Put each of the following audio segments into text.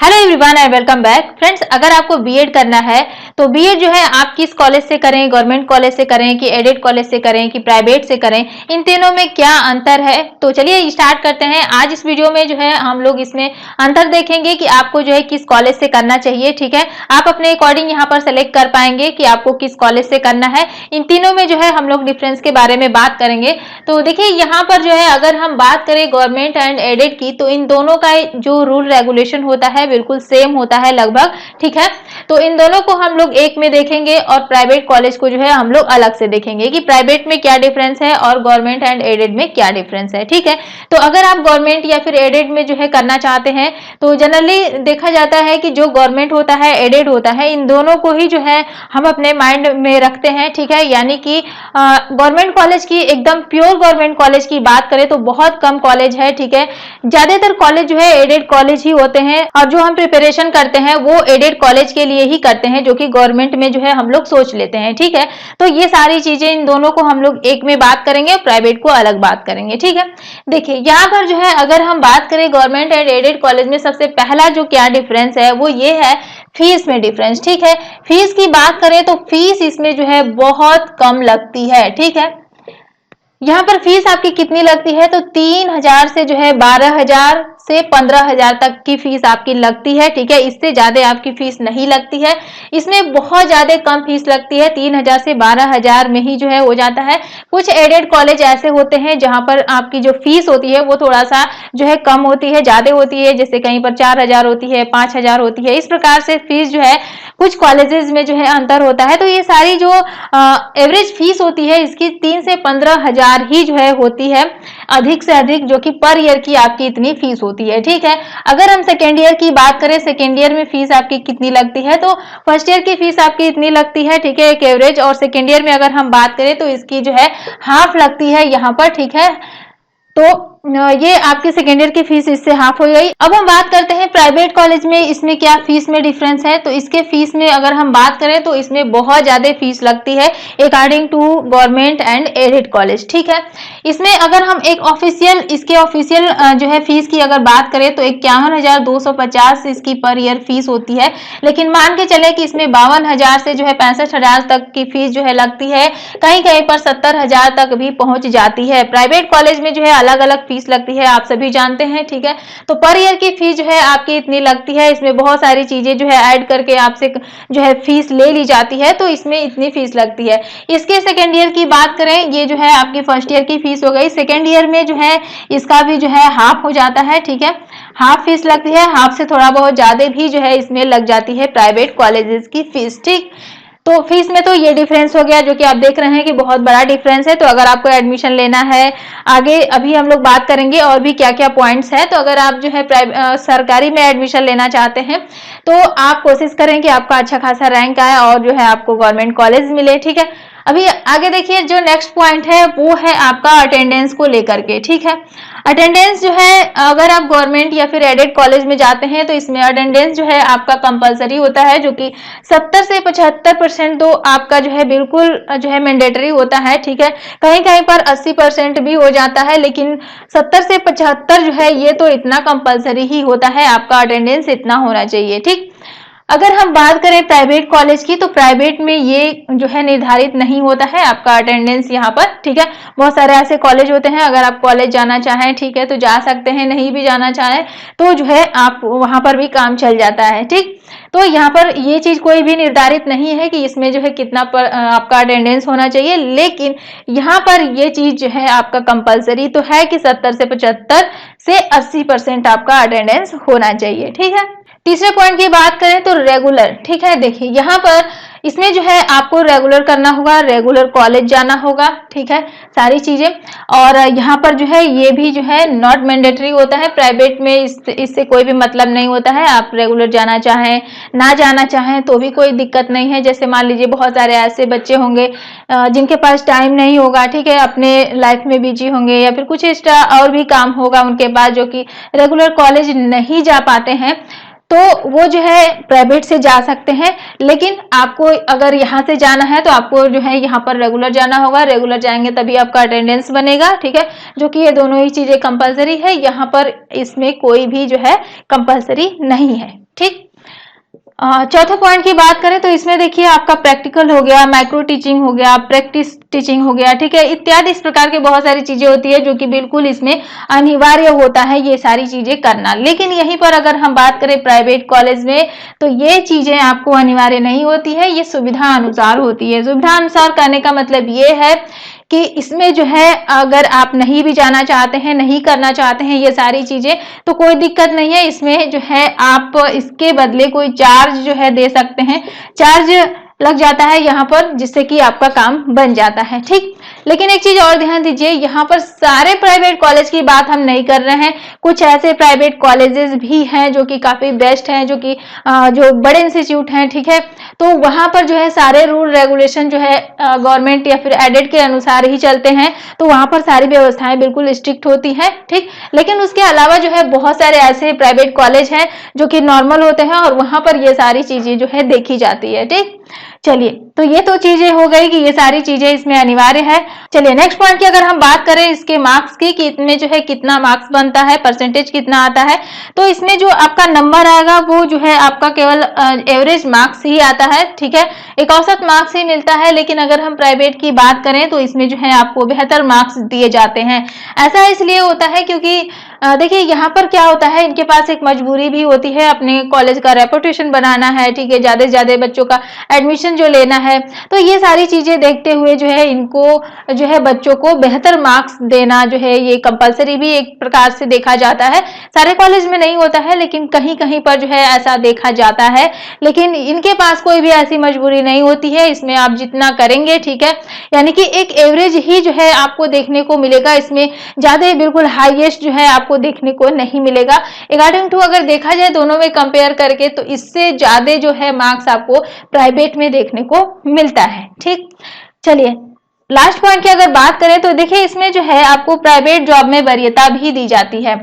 Hello everyone and welcome back friends. अगर आपको BEd करना है तो बीएड जो है आप किस कॉलेज से करें, गवर्नमेंट कॉलेज से करें कि एडेड कॉलेज से करें कि प्राइवेट से करें, इन तीनों में क्या अंतर है। तो चलिए स्टार्ट करते हैं। आज इस वीडियो में जो है हम लोग इसमें अंतर देखेंगे कि आपको जो है किस कॉलेज से करना चाहिए। ठीक है, आप अपने अकॉर्डिंग यहाँ पर सेलेक्ट कर पाएंगे कि आपको किस कॉलेज से करना है। इन तीनों में जो है हम लोग डिफरेंस के बारे में बात करेंगे। तो देखिए यहाँ पर जो है अगर हम बात करें गवर्नमेंट एंड एडेड की, तो इन दोनों का जो रूल रेगुलेशन होता है बिल्कुल सेम होता है लगभग। ठीक है, तो इन दोनों को हम लोग एक में देखेंगे और प्राइवेट कॉलेज को जो है हम लोग अलग से देखेंगे कि प्राइवेट में क्या डिफरेंस है और गवर्नमेंट एंड एडेड में क्या डिफरेंस है। ठीक है, तो अगर आप गवर्नमेंट या फिर एडेड में जो है करना चाहते हैं तो जनरली देखा जाता है कि जो गवर्नमेंट होता है, एडेड होता है, इन दोनों को ही जो है हम अपने माइंड में रखते हैं। ठीक है, यानी कि गवर्नमेंट कॉलेज की, एकदम प्योर गवर्नमेंट कॉलेज की बात करें तो बहुत कम कॉलेज है। ठीक है, ज्यादातर कॉलेज जो है एडेड कॉलेज ही होते हैं और जो हम प्रिपरेशन करते हैं वो एडेड कॉलेज के लिए ही करते हैं, जो कि गवर्नमेंट में जो है हम लोग सोच लेते हैं। ठीक है, तो ये सारी चीजें, इन दोनों को हम लोग एक में बात करेंगे, प्राइवेट को अलग बात करेंगे। ठीक है, देखिए यहाँ पर जो है अगर हम बात करें गवर्नमेंट एंड एडेड कॉलेज में, सबसे पहला जो क्या डिफरेंस है वो ये है फीस में डिफरेंस। ठीक है, फीस की बात करें तो फीस इसमें जो है बहुत कम लगती है। ठीक है, यहाँ पर फीस आपकी कितनी लगती है तो 3,000 से जो है 12,000 से 15,000 तक की फीस आपकी लगती है। ठीक है, इससे ज्यादा आपकी फीस नहीं लगती है। इसमें बहुत ज्यादा कम फीस लगती है, 3,000 से 12,000 में ही जो है हो जाता है। कुछ एडेड कॉलेज ऐसे होते हैं जहां पर आपकी जो फीस होती है वो थोड़ा सा जो है कम होती है, ज्यादा होती है, जैसे कहीं पर 4,000 होती है, 5,000 होती है। इस प्रकार से फीस जो है कुछ कॉलेजेस में जो है अंतर होता है। तो ये सारी जो एवरेज फीस होती है इसकी 3 से 15,000 ही जो है होती है, अधिक से अधिक, जो कि पर ईयर की आपकी इतनी फीस होती है। ठीक है, अगर हम सेकेंड ईयर की बात करें, सेकेंड ईयर में फीस आपकी कितनी लगती है तो फर्स्ट ईयर की फीस आपकी इतनी लगती है। ठीक है, एक एवरेज, और सेकेंड ईयर में अगर हम बात करें तो इसकी जो है हाफ लगती है यहाँ पर। ठीक है, तो ये आपकी सेकेंड ईयर की फीस इससे हाफ हो गई। अब हम बात करते हैं प्राइवेट कॉलेज में, इसमें क्या फीस में डिफरेंस है। तो इसके फीस में अगर हम बात करें तो इसमें बहुत ज्यादा फीस लगती है according to government and aided college. ठीक है, इसमें अगर हम एक इसके ऑफिशियल जो है फीस की अगर बात करें तो 51,250 इसकी पर ईयर फीस होती है। लेकिन मान के चले कि इसमें 52,000 से जो है 65,000 तक की फीस जो है लगती है, कहीं कहीं पर 70,000 तक भी पहुंच जाती है। प्राइवेट कॉलेज में जो है अलग अलग फीस लगती है, आप सभी जानते हैं। ठीक है, तो पर ईयर की फीस जो है आपकी इतनी लगती है, इसमें बहुत सारी चीजें जो है ऐड करके आपसे जो है फीस ले ली जाती है, तो इसमें इतनी फीस लगती है। इसके सेकेंड ईयर की बात करें, ये जो है आपकी फर्स्ट ईयर की फीस हो गई, सेकेंड ईयर में जो है इसका भी जो है हाफ हो जाता है। ठीक है, हाफ फीस लगती है, हाफ से थोड़ा बहुत ज्यादा भी जो है इसमें लग जाती है प्राइवेट कॉलेजेस की फीस। ठीक, तो फीस में तो ये डिफरेंस हो गया जो कि आप देख रहे हैं कि बहुत बड़ा डिफरेंस है। तो अगर आपको एडमिशन लेना है, आगे अभी हम लोग बात करेंगे और भी क्या क्या पॉइंट्स है। तो अगर आप जो है सरकारी में एडमिशन लेना चाहते हैं तो आप कोशिश करें कि आपका अच्छा खासा रैंक आए और जो है आपको गवर्नमेंट कॉलेज मिले। ठीक है, अभी आगे देखिए, जो नेक्स्ट पॉइंट है वो है आपका अटेंडेंस को लेकर के। ठीक है, अटेंडेंस जो है अगर आप गवर्नमेंट या फिर एडेड कॉलेज में जाते हैं तो इसमें अटेंडेंस जो है आपका कंपलसरी होता है, जो कि 70 से 75% तो आपका जो है बिल्कुल जो है मैंडेटरी होता है। ठीक है, कहीं कहीं पर 80% भी हो जाता है, लेकिन 70 से 75 जो है ये तो इतना कंपलसरी ही होता है, आपका अटेंडेंस इतना होना चाहिए। ठीक, अगर हम बात करें प्राइवेट कॉलेज की, तो प्राइवेट में ये जो है निर्धारित नहीं होता है आपका अटेंडेंस यहाँ पर। ठीक है, बहुत सारे ऐसे कॉलेज होते हैं, अगर आप कॉलेज जाना चाहें ठीक है तो जा सकते हैं, नहीं भी जाना चाहें तो जो है आप वहां पर भी काम चल जाता है। ठीक, तो यहाँ पर ये चीज कोई भी निर्धारित नहीं है कि इसमें जो है कितना पर आपका अटेंडेंस होना चाहिए, लेकिन यहाँ पर ये चीज जो है आपका कंपलसरी तो है कि 70 से 75 से 80% आपका अटेंडेंस होना चाहिए। ठीक है, तीसरे पॉइंट की बात करें तो रेगुलर। ठीक है, देखिए यहाँ पर इसमें जो है आपको रेगुलर करना होगा, रेगुलर कॉलेज जाना होगा। ठीक है, सारी चीजें, और यहाँ पर जो है ये भी जो है नॉट मैंडेटरी होता है। प्राइवेट में इससे कोई भी मतलब नहीं होता है, आप रेगुलर जाना चाहें ना जाना चाहें तो भी कोई दिक्कत नहीं है। जैसे मान लीजिए बहुत सारे ऐसे बच्चे होंगे जिनके पास टाइम नहीं होगा, ठीक है, अपने लाइफ में बिजी होंगे या फिर कुछ एक्स्ट्रा और भी काम होगा उनके पास, जो कि रेगुलर कॉलेज नहीं जा पाते हैं, तो वो जो है प्राइवेट से जा सकते हैं। लेकिन आपको अगर यहाँ से जाना है तो आपको जो है यहाँ पर रेगुलर जाना होगा, रेगुलर जाएंगे तभी आपका अटेंडेंस बनेगा। ठीक है, जो कि ये दोनों ही चीजें कंपलसरी है, यहाँ पर इसमें कोई भी जो है कंपलसरी नहीं है। ठीक। चौथे पॉइंट की बात करें तो इसमें देखिए आपका प्रैक्टिकल हो गया, माइक्रो टीचिंग हो गया, प्रैक्टिस टीचिंग हो गया, ठीक है, इत्यादि इस प्रकार के बहुत सारी चीजें होती है जो कि बिल्कुल इसमें अनिवार्य होता है ये सारी चीजें करना। लेकिन यहीं पर अगर हम बात करें प्राइवेट कॉलेज में तो ये चीजें आपको अनिवार्य नहीं होती है, ये सुविधा अनुसार होती है। सुविधा अनुसार करने का मतलब ये है कि इसमें जो है अगर आप नहीं भी जाना चाहते हैं, नहीं करना चाहते हैं ये सारी चीजें, तो कोई दिक्कत नहीं है। इसमें जो है आप इसके बदले कोई चार्ज जो है दे सकते हैं, चार्ज लग जाता है यहाँ पर, जिससे कि आपका काम बन जाता है। ठीक। लेकिन एक चीज और ध्यान दीजिए, यहाँ पर सारे प्राइवेट कॉलेज की बात हम नहीं कर रहे हैं, कुछ ऐसे प्राइवेट कॉलेजेस भी हैं जो कि काफी बेस्ट हैं, जो कि जो बड़े इंस्टीट्यूट हैं, ठीक है, तो वहां पर जो है सारे रूल रेगुलेशन जो है गवर्नमेंट या फिर एडेड के अनुसार ही चलते हैं, तो वहां पर सारी व्यवस्थाएं बिल्कुल स्ट्रिक्ट होती है। ठीक। लेकिन उसके अलावा जो है बहुत सारे ऐसे प्राइवेट कॉलेज हैं जो कि नॉर्मल होते हैं और वहां पर ये सारी चीजें जो है देखी जाती है। ठीक। चलिए, तो ये तो चीजें हो गई कि ये सारी चीजें इसमें अनिवार्य है। चलिए नेक्स्ट पॉइंट की अगर हम बात करें इसके मार्क्स की कि इसमें जो है कितना मार्क्स बनता है, परसेंटेज कितना आता है, तो इसमें जो आपका नंबर आएगा वो जो है आपका केवल एवरेज मार्क्स ही आता है। ठीक है, एक औसत मार्क्स ही मिलता है। लेकिन अगर हम प्राइवेट की बात करें तो इसमें जो है आपको बेहतर मार्क्स दिए जाते हैं। ऐसा इसलिए होता है क्योंकि देखिए यहाँ पर क्या होता है, इनके पास एक मजबूरी भी होती है, अपने कॉलेज का रेपुटेशन बनाना है, ठीक है, ज्यादा से ज्यादा बच्चों का एडमिशन जो लेना है, तो ये सारी चीजें देखते हुए जो है इनको जो है बच्चों को बेहतर मार्क्स देना जो है ये कंपलसरी भी एक प्रकार से देखा जाता है। सारे कॉलेज में नहीं होता है लेकिन कहीं कहीं पर जो है ऐसा देखा जाता है। लेकिन इनके पास कोई भी ऐसी मजबूरी नहीं होती है, इसमें आप जितना करेंगे, ठीक है, यानी कि एक एवरेज ही जो है आपको देखने को मिलेगा, इसमें ज्यादा बिल्कुल हाईएस्ट जो है आपको देखने को नहीं मिलेगा। अकॉर्डिंग टू अगर देखा जाए दोनों में कंपेयर करके तो इससे ज्यादा जो है मार्क्स आपको प्राइवेट में देखने को मिलता है। ठीक। चलिए लास्ट पॉइंट की अगर बात करें तो देखिए इसमें जो है आपको प्राइवेट जॉब में वरीयता भी दी जाती है।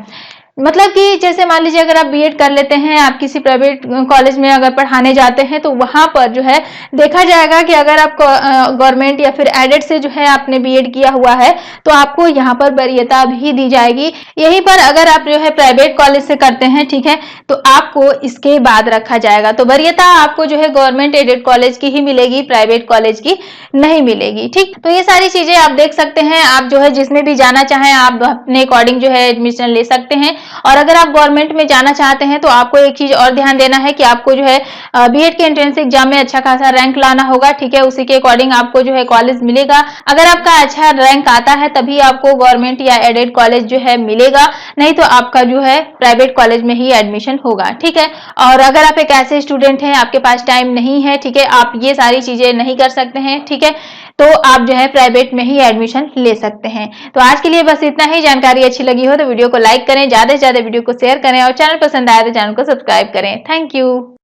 मतलब कि जैसे मान लीजिए अगर आप बीएड कर लेते हैं, आप किसी प्राइवेट कॉलेज में अगर पढ़ाने जाते हैं तो वहां पर जो है देखा जाएगा कि अगर आप गवर्नमेंट या फिर एडेड से जो है आपने बीएड किया हुआ है तो आपको यहाँ पर वरीयता भी दी जाएगी। यहीं पर अगर आप जो है प्राइवेट कॉलेज से करते हैं, ठीक है, तो आपको इसके बाद रखा जाएगा। तो वरीयता आपको जो है गवर्नमेंट एडेड कॉलेज की ही मिलेगी, प्राइवेट कॉलेज की नहीं मिलेगी। ठीक। तो ये सारी चीजें आप देख सकते हैं, आप जो है जिसमें भी जाना चाहें आप अपने अकॉर्डिंग जो है एडमिशन ले सकते हैं। और अगर आप गवर्नमेंट में जाना चाहते हैं तो आपको एक चीज और ध्यान देना है कि आपको जो है बीएड के एंट्रेंस एग्जाम में अच्छा खासा रैंक लाना होगा। ठीक है, उसी के अकॉर्डिंग आपको जो है कॉलेज मिलेगा। अगर आपका अच्छा रैंक आता है तभी आपको गवर्नमेंट या एडेड कॉलेज जो है मिलेगा, नहीं तो आपका जो है प्राइवेट कॉलेज में ही एडमिशन होगा। ठीक है, और अगर आप एक ऐसे स्टूडेंट हैं आपके पास टाइम नहीं है, ठीक है, आप ये सारी चीजें नहीं कर सकते हैं, ठीक है, तो आप जो है प्राइवेट में ही एडमिशन ले सकते हैं। तो आज के लिए बस इतना ही। जानकारी अच्छी लगी हो तो वीडियो को लाइक करें, ज्यादा से ज्यादा वीडियो को शेयर करें और चैनल पसंद आए तो चैनल को सब्सक्राइब करें। Thank you.